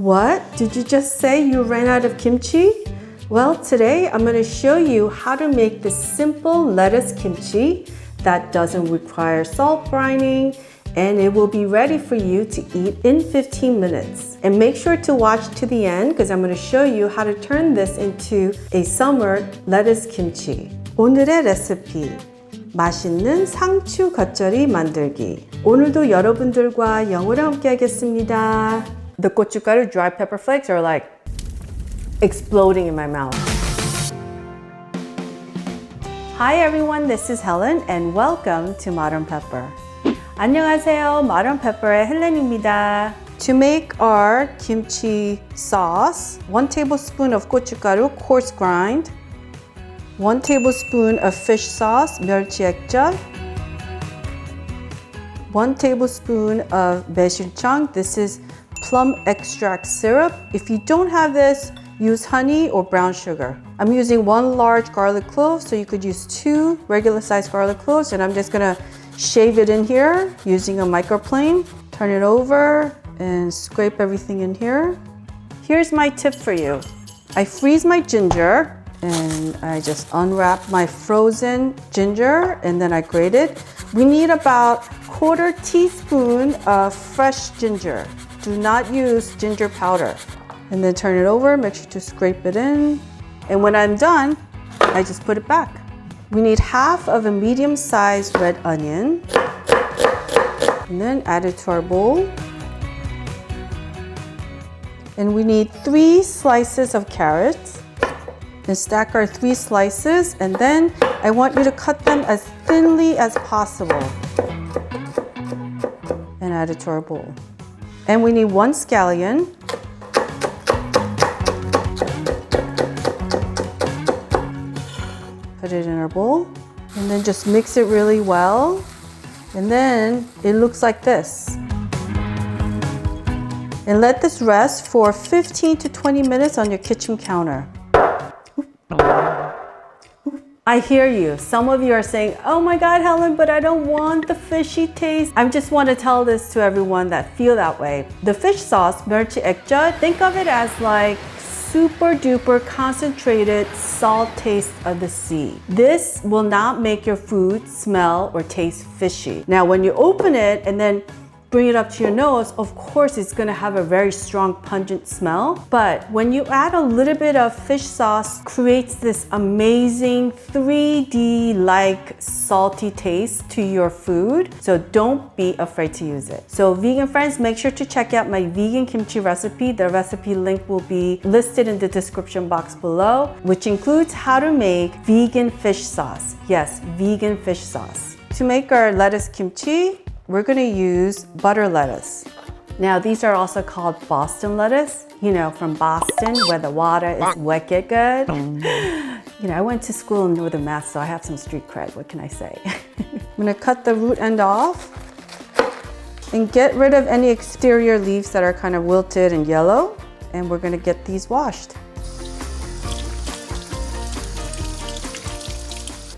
What? Did you just say you ran out of kimchi? Well, today I'm going to show you how to make this simple lettuce kimchi that doesn't require salt brining, and it will be ready for you to eat in 15 minutes. And make sure to watch to the end because I'm going to show you how to turn this into a summer lettuce kimchi. 오늘의 레시피, 맛있는 상추겉절이 만들기. 오늘도 여러분들과 영어로 함께 하겠습니다. The 고춧가루 dry pepper flakes are like exploding in my mouth. Hi everyone, this is Helen and welcome to Modern Pepper. 안녕하세요, Modern Pepper의 헬렌입니다. To make our kimchi sauce, 1 tablespoon of gochugaru coarse grind, 1 tablespoon of fish sauce, 멸치액젓, 1 tablespoon of MaeSilChung. This is plum extract syrup. If you don't have this, use honey or brown sugar. I'm using 1 large garlic clove, so you could use 2 regular sized garlic cloves, and I'm just gonna shave it in here using a microplane. Turn it over and scrape everything in here. Here's my tip for you. I freeze my ginger and I just unwrap my frozen ginger and then I grate it. We need about 1/4 teaspoon of fresh ginger. Do not use ginger powder. And then turn it over, make sure to scrape it in. And when I'm done, I just put it back. We need half of a medium-sized red onion. And then add it to our bowl. And we need 3 slices of carrots. And stack our 3 slices. And then I want you to cut them as thinly as possible. And add it to our bowl. And we need 1 scallion. Put it in our bowl. And then just mix it really well. And then it looks like this. And let this rest for 15 to 20 minutes on your kitchen counter. I hear you. Some of you are saying, oh my God, Helen, but I don't want the fishy taste. I just want to tell this to everyone that feel that way. The fish sauce, MyeolChiAekJeot, think of it as like super duper concentrated salt taste of the sea. This will not make your food smell or taste fishy. Now, when you open it and then bring it up to your nose, of course it's gonna have a very strong pungent smell. But when you add a little bit of fish sauce, creates this amazing 3D-like salty taste to your food. So don't be afraid to use it. So vegan friends, make sure to check out my vegan kimchi recipe. The recipe link will be listed in the description box below, which includes how to make vegan fish sauce. Yes, vegan fish sauce. To make our lettuce kimchi, we're gonna use butter lettuce. Now, these are also called Boston lettuce, you know, from Boston, where the water is wicked good. You know, I went to school in Northern Mass, so I have some street cred, what can I say? I'm gonna cut the root end off and get rid of any exterior leaves that are kind of wilted and yellow. And we're gonna get these washed.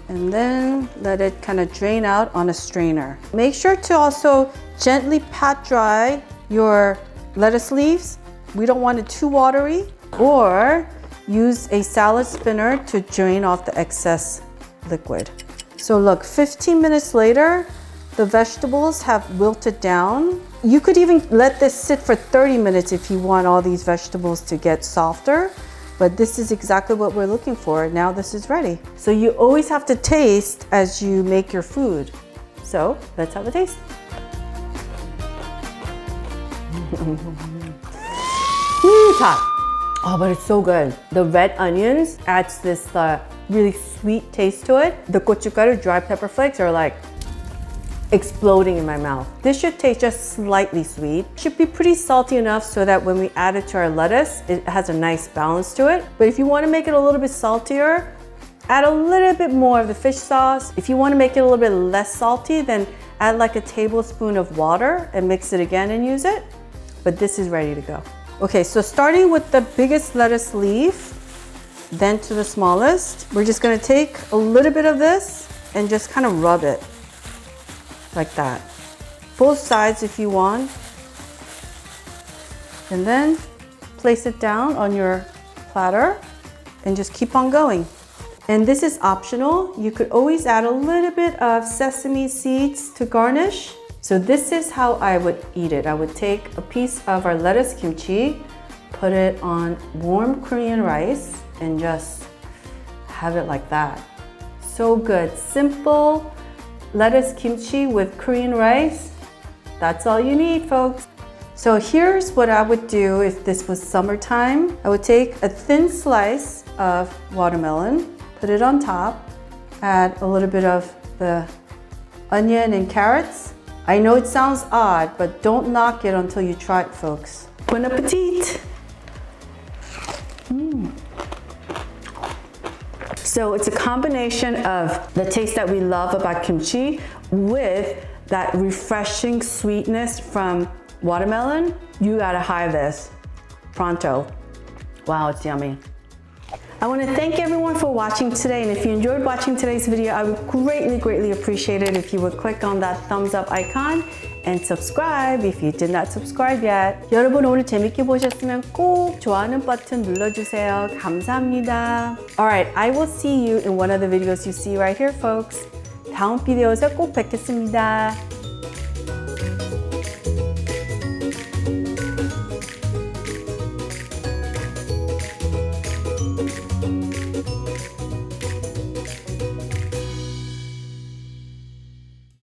And then let it kind of drain out on a strainer. Make sure to also gently pat dry your lettuce leaves. We don't want it too watery. Or use a salad spinner to drain off the excess liquid. So look, 15 minutes later, the vegetables have wilted down. You could even let this sit for 30 minutes if you want all these vegetables to get softer. But this is exactly what we're looking for. Now this is ready. So you always have to taste as you make your food. So let's have a taste. It's hot. Oh, but it's so good. The red onions adds this really sweet taste to it. The gochugaru dry pepper flakes are like exploding in my mouth. This should taste just slightly sweet. Should be pretty salty enough so that when we add it to our lettuce, it has a nice balance to it. But if you want to make it a little bit saltier, add a little bit more of the fish sauce. If you want to make it a little bit less salty, then add like a tablespoon of water and mix it again and use it. But this is ready to go. Okay, so starting with the biggest lettuce leaf, then to the smallest, we're just gonna take a little bit of this and just kind of rub it. Like that. Both sides if you want. And then place it down on your platter and just keep on going. And this is optional. You could always add a little bit of sesame seeds to garnish. So this is how I would eat it. I would take a piece of our lettuce kimchi, put it on warm Korean rice, and just have it like that. So good. Simple lettuce kimchi with Korean rice. That's all you need, folks. So here's what I would do if this was summertime. I would take a thin slice of watermelon, put it on top, add a little bit of the onion and carrots. I know it sounds odd, but don't knock it until you try it, folks. Bon appetit! So it's a combination of the taste that we love about kimchi with that refreshing sweetness from watermelon. You gotta have this pronto. Wow, it's yummy. I want to thank everyone for watching today, and if you enjoyed watching today's video, I would greatly appreciate it if you would click on that thumbs up icon and subscribe if you did not subscribe yet. 여러분 오늘 재밌게 보셨으면 꼭 좋아하는 버튼 눌러주세요. 감사합니다. Alright, I will see you in one of the videos you see right here, folks. 다음 비디오에서 꼭 뵙겠습니다.